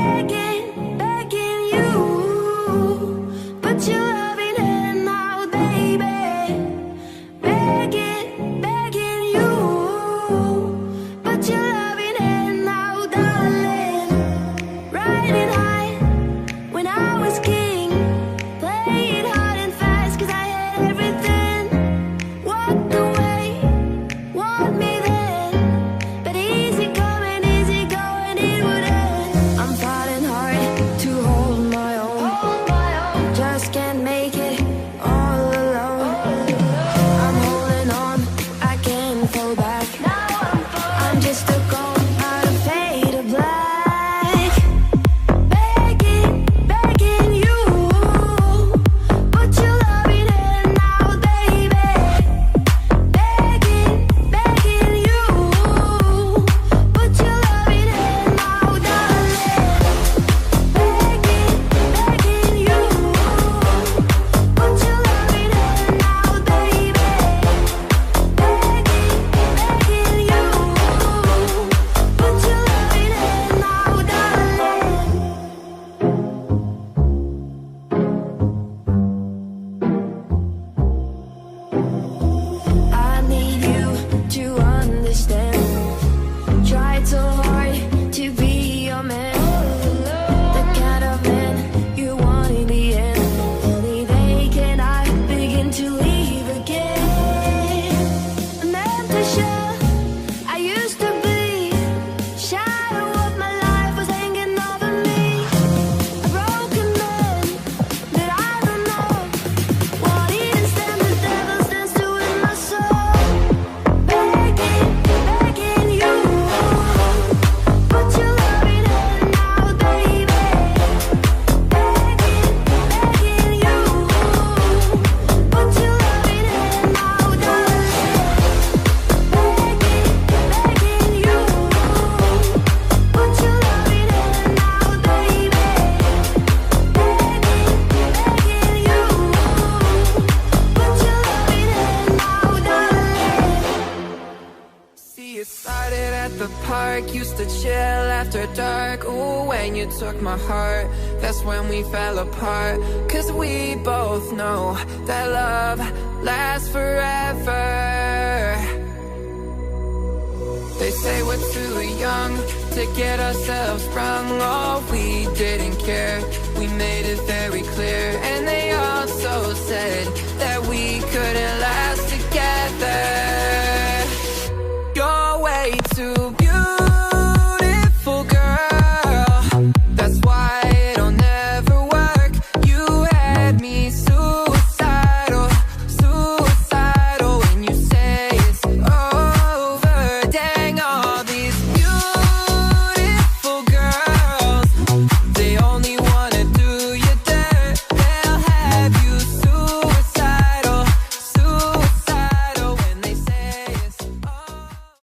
begging, begging you. Put your loving hand out, baby. Begging, begging you. Put your loving hand out, darling. Riding high when I was king. Play it hard and fast 'cause I had everything. Walked away, want me then. But easy coming, easy going, it would end. I'm fighting hard to hold my own. Just can't make it all alone. I'm holding on, I can't fall back. I'm just a ghost out of fade of black. Begging, begging you. Put your loving hand out, baby. Begging, begging you. Put your loving hand out, darling. Begging, begging you. Put your loving hand out, baby. Begging, begging you. Put your loving hand out, darling. I need you to understand. Tried so hard to be your man, the kind of man you want in the end. Only they cannot begin to leave again. An empty shell I used to be. Shadow of my life was hanging over me. A broken man that I don't know. Won't even stand the devil stands to in my soul. Begging, begging you. Put your loving hand out, baby. Begging, begging you. Put your loving hand out, darling. Begging, begging you. Put your loving hand out, baby. Begging, begging you. Put your loving hand out, darling. See, it started at the park, used to chill after dark. Ooh, when you took my heart, that's when we fell apart. 'Cause we both know that love lasts forever. They say we're too young to get ourselves sprung. Oh, we didn't care, we made it very clear